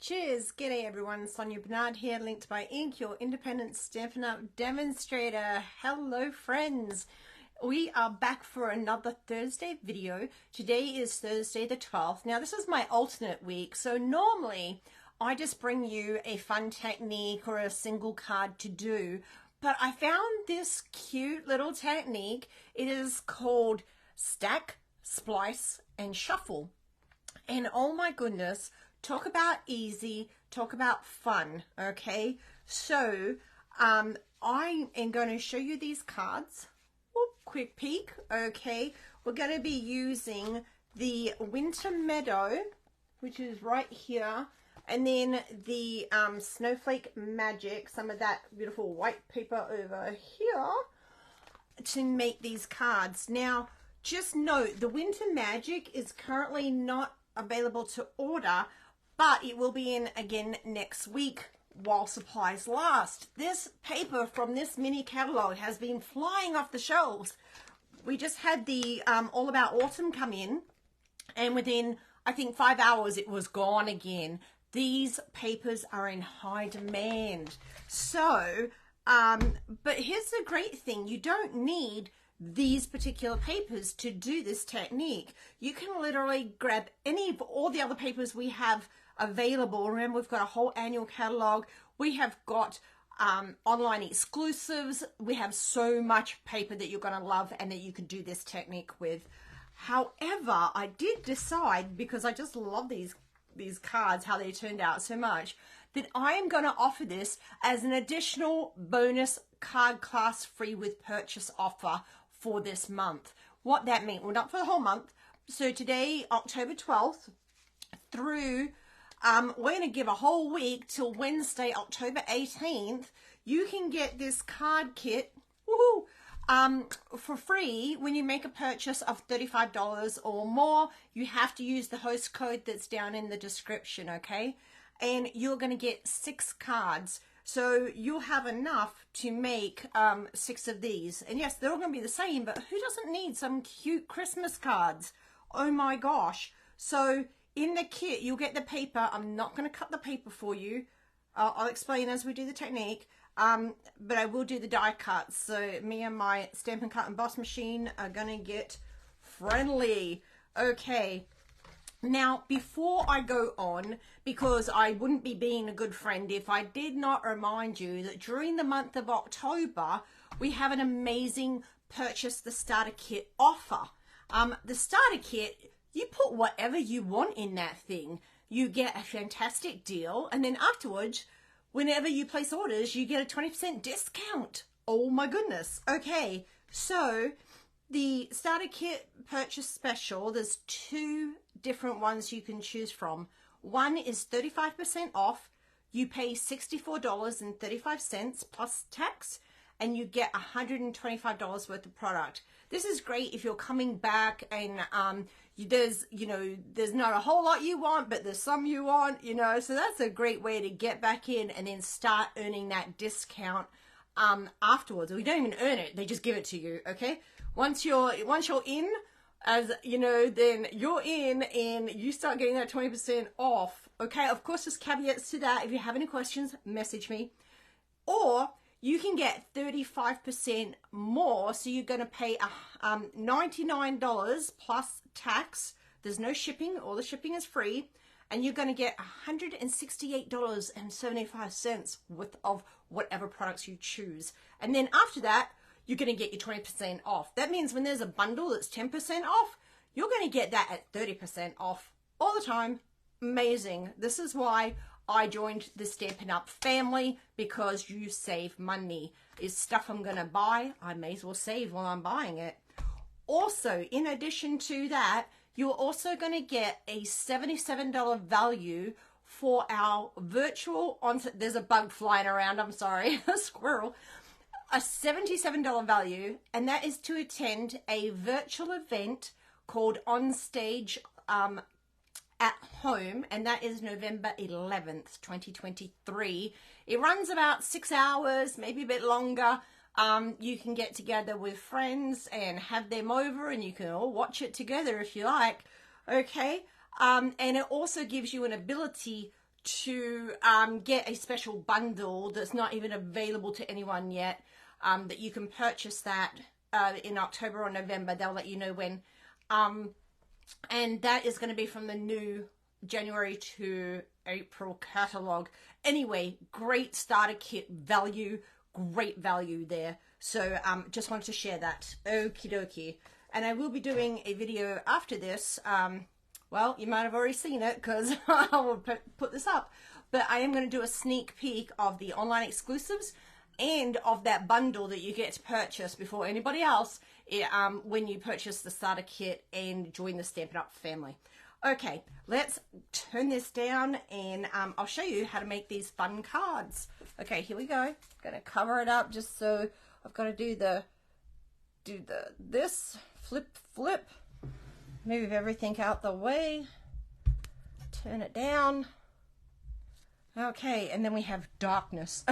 Cheers! G'day everyone, Sonia Bernard here, linked by Ink, your independent Stampin' Up! Demonstrator. Hello friends! We are back for another Thursday video. Today is Thursday the 12th. Now this is my alternate week, so normally I just bring you a fun technique or a single card to do, but I found this cute little technique. It is called Stack, Splice and Shuffle. And oh my goodness, talk about easy, talk about fun, okay? So I am going to show you these cards. Whoop, quick peek, okay? We're going to be using the Winter Meadow, which is right here, and then the Snowflake Magic, some of that beautiful white paper over here, to make these cards. Now, just note, the Winter Magic is currently not available to order, but it will be in again next week while supplies last. This paper from this mini catalog has been flying off the shelves. We just had the All About Autumn come in, and within I think 5 hours it was gone again. These papers are in high demand. So but here's the great thing, you don't need these particular papers to do this technique. You can literally grab any of all the other papers we have available. Remember, we've got a whole annual catalog. We have got online exclusives. We have so much paper that you're going to love and that you can do this technique with. However, I did decide, because I just love these cards, how they turned out so much, that I am going to offer this as an additional bonus card class free with purchase offer for this month. What that means, well, not for the whole month. So today, October 12th, through, we're going to give a whole week till Wednesday, October 18th. You can get this card kit, woohoo, for free when you make a purchase of $35 or more. You have to use the host code that's down in the description, okay? And you're going to get 6 cards. So you'll have enough to make 6 of these. And yes, they're all going to be the same, but who doesn't need some cute Christmas cards? Oh my gosh. So in the kit, you'll get the paper. I'm not going to cut the paper for you. I'll explain as we do the technique. But I will do the die cuts. So me and my Stampin' Cut and Emboss machine are going to get friendly. Okay. Now, before I go on, because I wouldn't be being a good friend if I did not remind you that during the month of October, we have an amazing Purchase the Starter Kit offer. The Starter Kit, you put whatever you want in that thing. You get a fantastic deal, and then afterwards, whenever you place orders, you get a 20% discount. Oh my goodness. Okay, so the Starter Kit Purchase Special, there's 2 different ones you can choose from. One is 35% off. You pay $64.35 plus tax, and you get $125 worth of product. This is great if you're coming back and there's not a whole lot you want, but there's some you want, so that's a great way to get back in and then start earning that discount afterwards. We don't even earn it, they just give it to you, okay? Once you're in, as you know, then you're in and you start getting that 20% off. Okay, of course, there's caveats to that. If you have any questions, message me. Or you can get 35% more, so you're going to pay $99 plus tax. There's no shipping, all the shipping is free, and you're going to get $168.75 worth of whatever products you choose. And then after that, you're going to get your 20% off. That means when there's a bundle that's 10% off, you're going to get that at 30% off all the time. Amazing. This is why I joined the Stampin' Up! Family, because you save money. It's stuff I'm going to buy, I may as well save while I'm buying it. Also, in addition to that, you're also going to get a $77 value for our virtual, there's a bug flying around, I'm sorry, a squirrel. A $77 value, and that is to attend a virtual event called On Stage at Home, and that is November 11th, 2023. It runs about 6 hours, maybe a bit longer. You can get together with friends and have them over, and you can all watch it together if you like, okay? And it also gives you an ability to get a special bundle that's not even available to anyone yet, that you can purchase that in October or November. They'll let you know when. And that is going to be from the new January to April catalog. Anyway, great starter kit value, great value there. So just wanted to share that. Okie dokie. And I will be doing a video after this. Well, you might have already seen it because I will put this up. But I am going to do a sneak peek of the online exclusives and of that bundle that you get to purchase before anybody else when you purchase the starter kit and join the Stampin' Up! Family. Okay, let's turn this down and I'll show you how to make these fun cards. Okay, here we go. Gonna cover it up just so I've got to do this flip, move everything out the way, turn it down. Okay, and then we have darkness.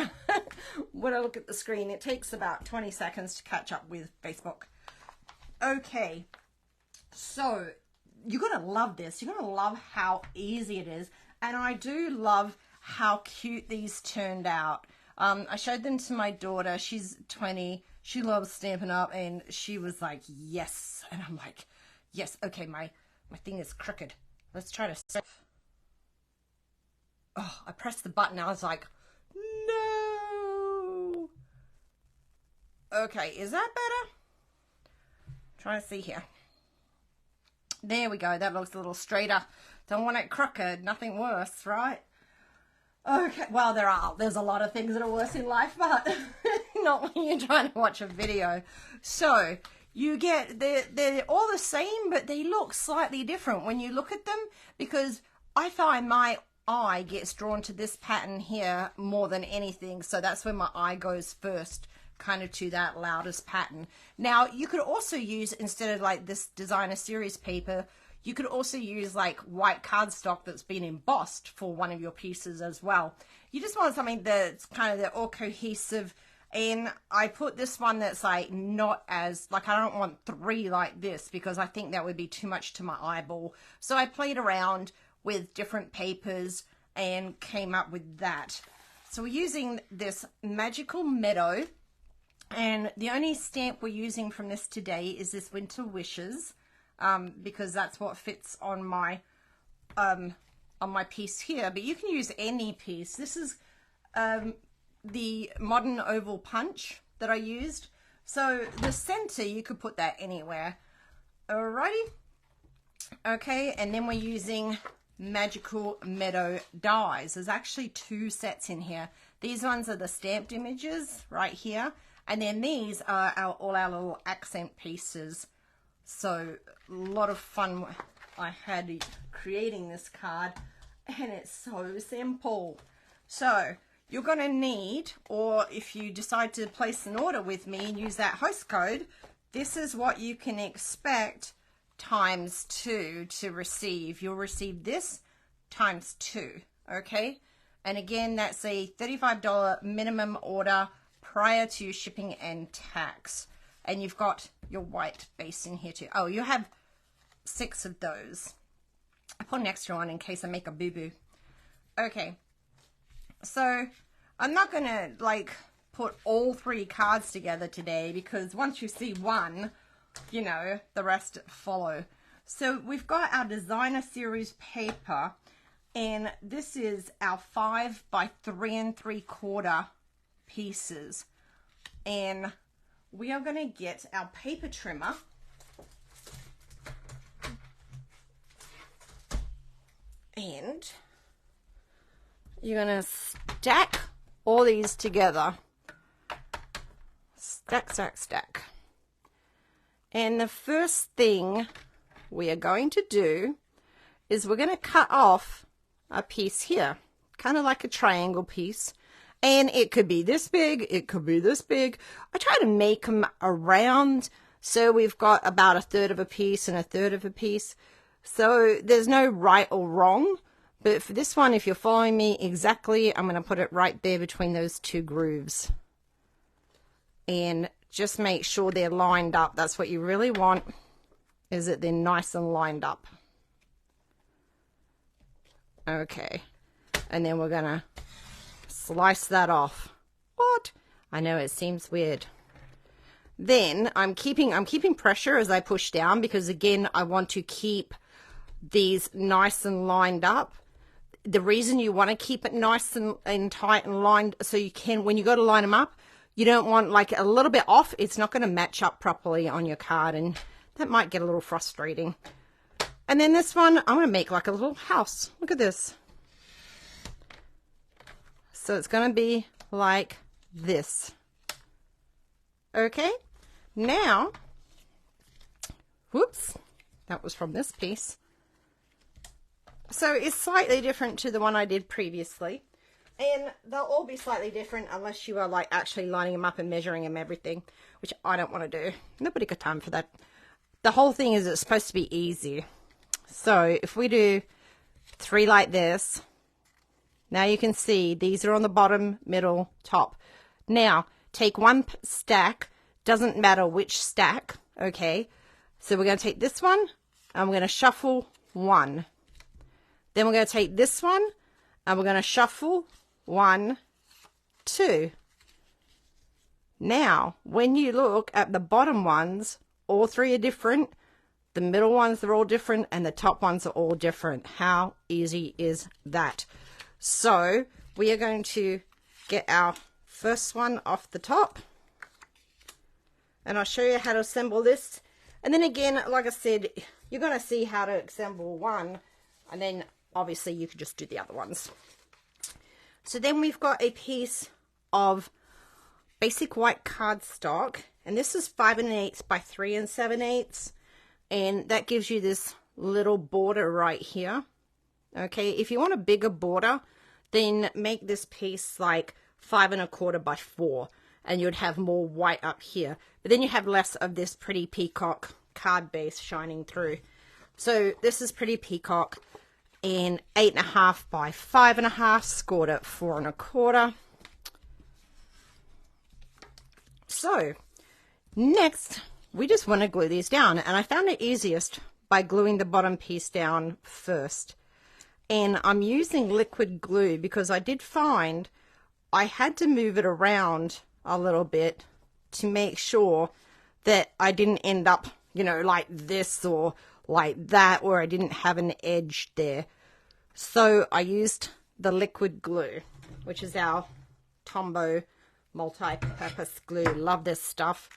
When I look at the screen, it takes about 20 seconds to catch up with Facebook. Okay, so you're gonna love this. You're gonna love how easy it is, and I do love how cute these turned out. I showed them to my daughter. She's 20. She loves Stampin' Up, and she was like, yes. And I'm like, yes. Okay, my thing is crooked. Let's try to save. Oh, I pressed the button. I was like, no. Okay, is that better? Trying to see here. There we go. That looks a little straighter. Don't want it crooked. Nothing worse, right? Okay. Well, there's a lot of things that are worse in life, but not when you're trying to watch a video. So you get, they're all the same, but they look slightly different when you look at them, because I find my eye gets drawn to this pattern here more than anything. So that's where my eye goes first, kind of to that loudest pattern. Now you could also use, instead of like this designer series paper, you could also use like white cardstock that's been embossed for one of your pieces as well. You just want something that's kind of all cohesive. And I put this one that's like not as, like, I don't want 3 like this because I think that would be too much to my eyeball. So I played around with different papers and came up with that. So we're using this magical Meadow, and the only stamp we're using from this today is this Winter Wishes, because that's what fits on my piece here. But you can use any piece. This is the modern oval punch that I used. So the center, you could put that anywhere. Alrighty. Okay, and then we're using magical Meadow dies. There's actually 2 sets in here. These ones are the stamped images right here, and then these are all our little accent pieces. So a lot of fun I had creating this card, and it's so simple. So you're going to need, or if you decide to place an order with me and use that host code, this is what you can expect times 2 to receive. You'll receive this times 2, okay? And again, that's a $35 minimum order prior to shipping and tax. And you've got your white base in here too. Oh, you have 6 of those. I put an extra one in case I make a boo-boo. Okay, so I'm not gonna like put all 3 cards together today, because once you see one, you know, the rest follow. So we've got our designer series paper, and this is our 5 by 3 3/4 pieces, and we are going to get our paper trimmer, and you're going to stack all these together. Stack, stack, stack. And the first thing we are going to do is we're going to cut off a piece here, kind of like a triangle piece. And it could be this big, it could be this big. I try to make them around, so we've got about 1/3 of a piece and 1/3 of a piece. So there's no right or wrong. But for this one, if you're following me exactly, I'm going to put it right there between those 2 grooves. And just make sure they're lined up. That's what you really want, is that they're nice and lined up. Okay. And then we're gonna slice that off. What? I know it seems weird. Then I'm keeping pressure as I push down, because again, I want to keep these nice and lined up. The reason you want to keep it nice and tight and lined, so you can, when you go to line them up, you don't want like a little bit off. It's not going to match up properly on your card, and that might get a little frustrating. And then this one, I'm going to make like a little house. Look at this. So it's going to be like this. Okay. Now, whoops, that was from this piece. So it's slightly different to the one I did previously. And they'll all be slightly different unless you are like actually lining them up and measuring them everything, which I don't want to do. Nobody got time for that. The whole thing is it's supposed to be easy. So if we do 3 like this, now you can see these are on the bottom, middle, top. Now take one stack, doesn't matter which stack, okay? So we're going to take this one and we're going to shuffle 1. Then we're going to take this one and we're going to shuffle 1, 2. Now, when you look at the bottom ones, all 3 are different. The middle ones are all different, and the top ones are all different. How easy is that? So we are going to get our first one off the top, and I'll show you how to assemble this. And then again, like I said, you're going to see how to assemble one, and then obviously you can just do the other ones. So then we've got a piece of basic white cardstock, and this is 5 1/8 by 3 7/8, and that gives you this little border right here. Okay, if you want a bigger border, then make this piece like 5 1/4 by 4, and you'd have more white up here, but then you have less of this pretty peacock card base shining through. So this is pretty peacock, and 8 1/2 by 5 1/2, scored at 4 1/4. So next we just want to glue these down, and I found it easiest by gluing the bottom piece down first. And I'm using liquid glue because I did find I had to move it around a little bit to make sure that I didn't end up, you know, like this or like that, or I didn't have an edge there. So I used the liquid glue, which is our Tombow multi-purpose glue. Love this stuff.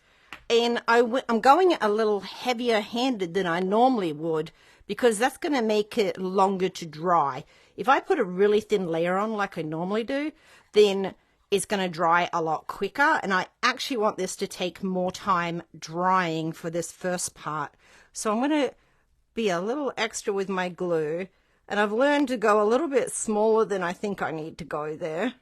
And I'm going a little heavier handed than I normally would, because that's going to make it longer to dry. If I put a really thin layer on like I normally do, then it's going to dry a lot quicker, and I actually want this to take more time drying for this first part. So I'm going to be a little extra with my glue, and I've learned to go a little bit smaller than I think I need to go there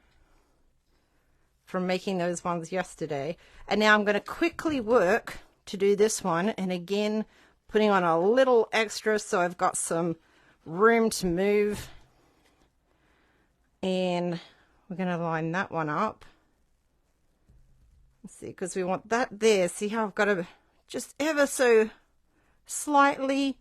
from making those ones yesterday. And now I'm going to quickly work to do this one, and again putting on a little extra so I've got some room to move. And we're going to line that one up. Let's see, because we want that there. See how I've got to just ever so slightly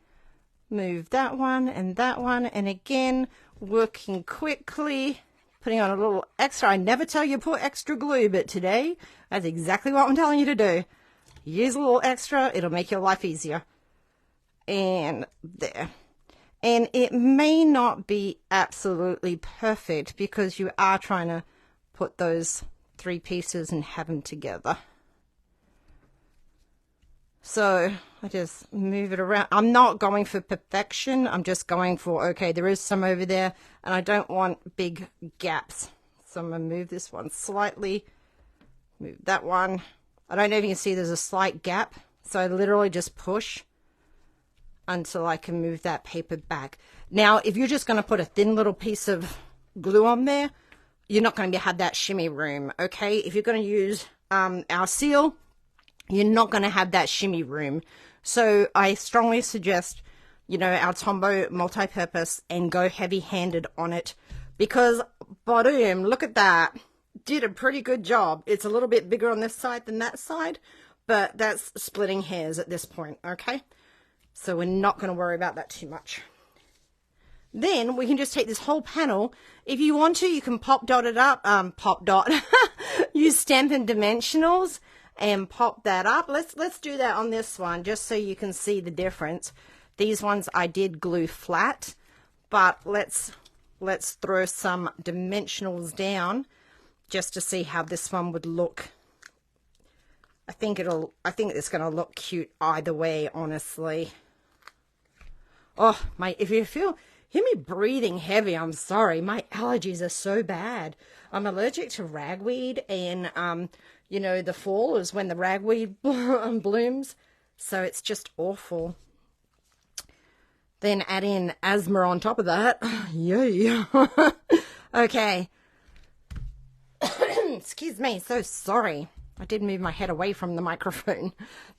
move that one, and again working quickly, putting on a little extra. I never tell you to put extra glue, but today that's exactly what I'm telling you to do. Use a little extra, it'll make your life easier. And there. And it may not be absolutely perfect because you are trying to put those 3 pieces and have them together. So I just move it around. I'm not going for perfection. I'm just going for, okay, there is some over there, and I don't want big gaps. So I'm going to move this one slightly, move that one. I don't know if you can see there's a slight gap. So I literally just push until I can move that paper back. Now, if you're just going to put a thin little piece of glue on there, you're not going to have that shimmy room, okay? If you're going to use our seal, you're not going to have that shimmy room. So I strongly suggest, you know, our Tombow multi-purpose, and go heavy-handed on it, because, boom, look at that. Did a pretty good job. It's a little bit bigger on this side than that side, but that's splitting hairs at this point, okay? So we're not going to worry about that too much. Then we can just take this whole panel. If you want to, you can pop dot it up, use Stampin' Dimensionals and pop that up. Let's do that on this one just so you can see the difference. These ones I did glue flat, but let's throw some dimensionals down just to see how this one would look. I think it's going to look cute either way, honestly. Oh, if you hear me breathing heavy, I'm sorry. My allergies are so bad. I'm allergic to ragweed, and you know, the fall is when the ragweed blooms, so it's just awful. Then add in asthma on top of that. Yay. Okay. Excuse me, so sorry. I did move my head away from the microphone.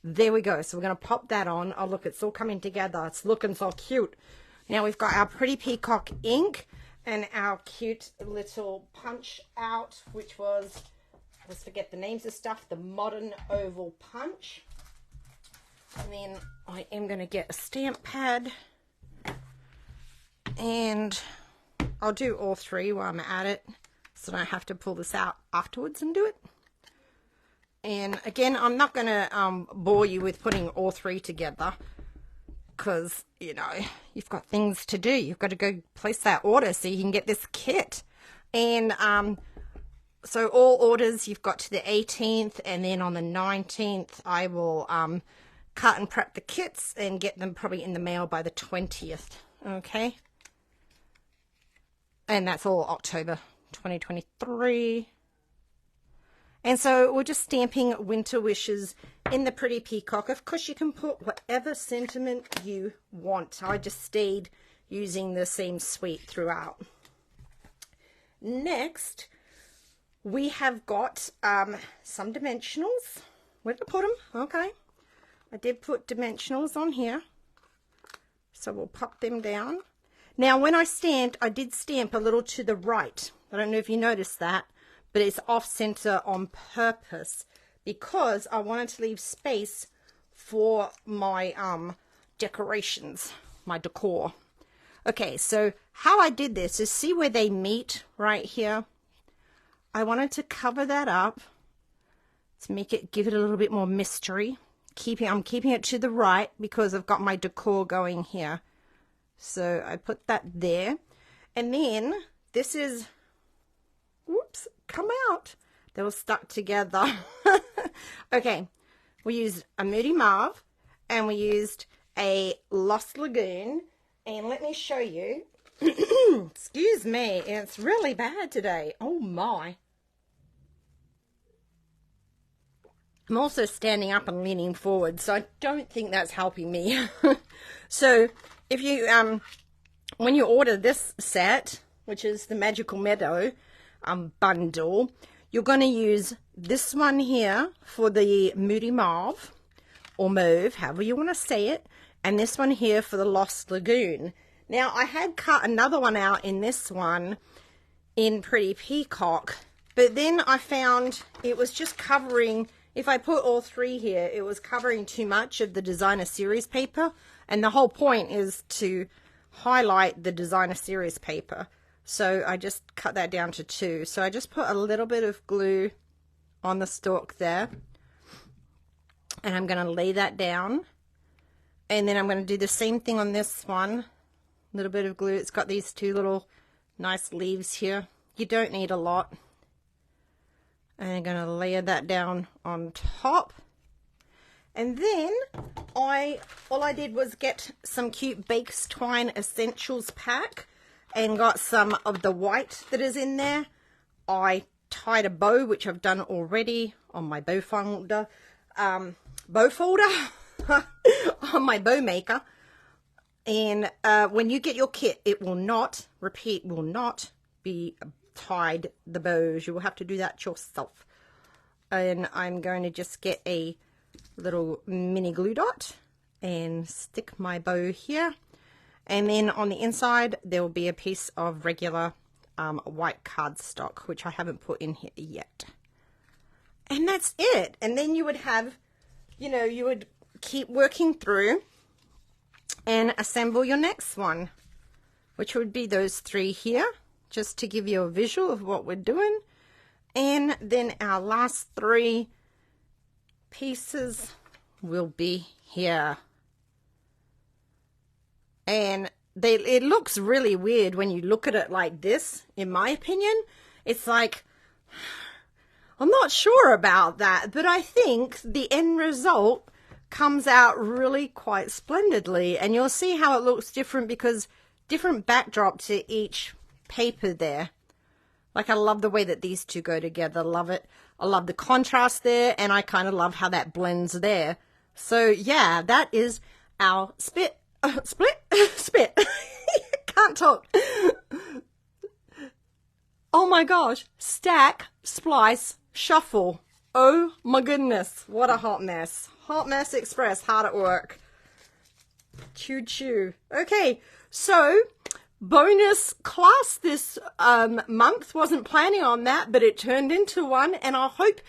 There we go. So we're going to pop that on. Oh, look, it's all coming together. It's looking so cute. Now we've got our Pretty Peacock ink and our cute little punch out, which was, let's forget the names of stuff, the Modern Oval Punch. And then I am going to get a stamp pad. And I'll do all three while I'm at it, so I don't have to pull this out afterwards and do it. And again, I'm not going to bore you with putting all three together, because, you know, you've got things to do. You've got to go place that order so you can get this kit. And so all orders you've got to the 18th, and then on the 19th I will cut and prep the kits and get them probably in the mail by the 20th. Okay, and that's all October 2023. And so we're just stamping Winter Wishes in the Pretty Peacock. Of course, you can put whatever sentiment you want. I just stayed using the same suite throughout. Next, we have got some dimensionals. Where did I put them? Okay. I did put dimensionals on here. So we'll pop them down. Now, when I stamped, I did stamp a little to the right. I don't know if you noticed that, but it's off center on purpose because I wanted to leave space for my decorations, my decor. Okay, so how I did this is, see where they meet right here? I wanted to cover that up to make it, give it a little bit more mystery. I'm keeping it to the right because I've got my decor going here. So I put that there. And then this is, whoops, come out. They were stuck together. Okay, we used a Moody Mauve and we used a Lost Lagoon. And let me show you. Excuse me, it's really bad today. Oh my. I'm also standing up and leaning forward, so I don't think that's helping me. So if you, when you order this set, which is the Magical Meadow bundle, you're going to use this one here for the Moody Mauve, or Mauve, however you want to say it, and this one here for the Lost Lagoon. Now, I had cut another one out in this one in Pretty Peacock, but then I found it was just covering, if I put all three here, it was covering too much of the Designer Series paper, and the whole point is to highlight the Designer Series paper. So I just cut that down to 2. So I just put a little bit of glue on the stalk there, and I'm going to lay that down, and then I'm going to do the same thing on this one. A little bit of glue. It's got these 2 little nice leaves here. You don't need a lot. And I'm going to layer that down on top. And then all I did was get some cute Bakes Twine Essentials pack and got some of the white that is in there. I tied a bow, which I've done already on my bow folder, on my bow maker. And when you get your kit, it will not, repeat, will not be tied the bows. You will have to do that yourself. And I'm going to just get a little mini glue dot and stick my bow here. And then on the inside, there will be a piece of regular white cardstock, which I haven't put in here yet. And that's it. And then you would have, you know, you would keep working through and assemble your next one. which would be those 3 here, just to give you a visual of what we're doing. And then our last 3 pieces will be here. And it looks really weird when you look at it like this, in my opinion. It's like, I'm not sure about that, but I think the end result comes out really quite splendidly, and you'll see how it looks different because different backdrop to each paper there. Like, I love the way that these two go together. Love it. I love the contrast there, and I kind of love how that blends there. So yeah, that is our split. Can't talk. Oh my gosh, stack, splice, shuffle. Oh my goodness, what a hot mess. Hot mess express, hard at work. Choo choo. Okay, so bonus class this month. Wasn't planning on that, but it turned into one, and I hope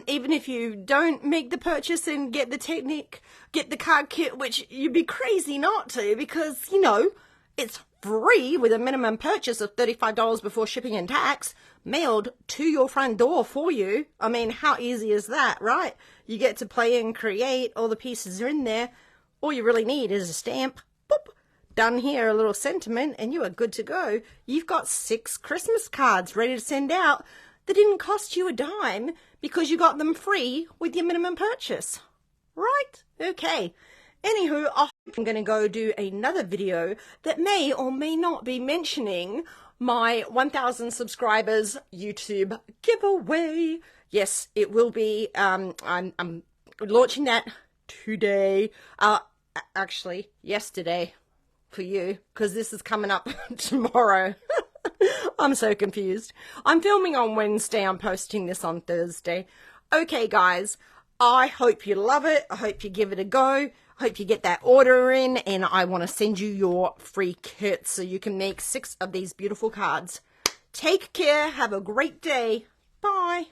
even if you don't make the purchase and get the technique, get the card kit, which you'd be crazy not to, because you know it's free with a minimum purchase of $35 before shipping and tax, mailed to your front door for you. I mean, how easy is that, right? You get to play and create. All the pieces are in there. All you really need is a stamp. Boop. Done here, a little sentiment, and you are good to go. You've got 6 Christmas cards ready to send out that didn't cost you a dime because you got them free with your minimum purchase. Right? Okay. Anywho, I'm going to go do another video that may or may not be mentioning my 1,000 subscribers YouTube giveaway. Yes, it will be. I'm launching that today. Actually, yesterday for you, because this is coming up tomorrow. I'm so confused. I'm filming on Wednesday. I'm posting this on Thursday. Okay, guys, I hope you love it. I hope you give it a go. I hope you get that order in, and I want to send you your free kit so you can make 6 of these beautiful cards. Take care. Have a great day. Bye.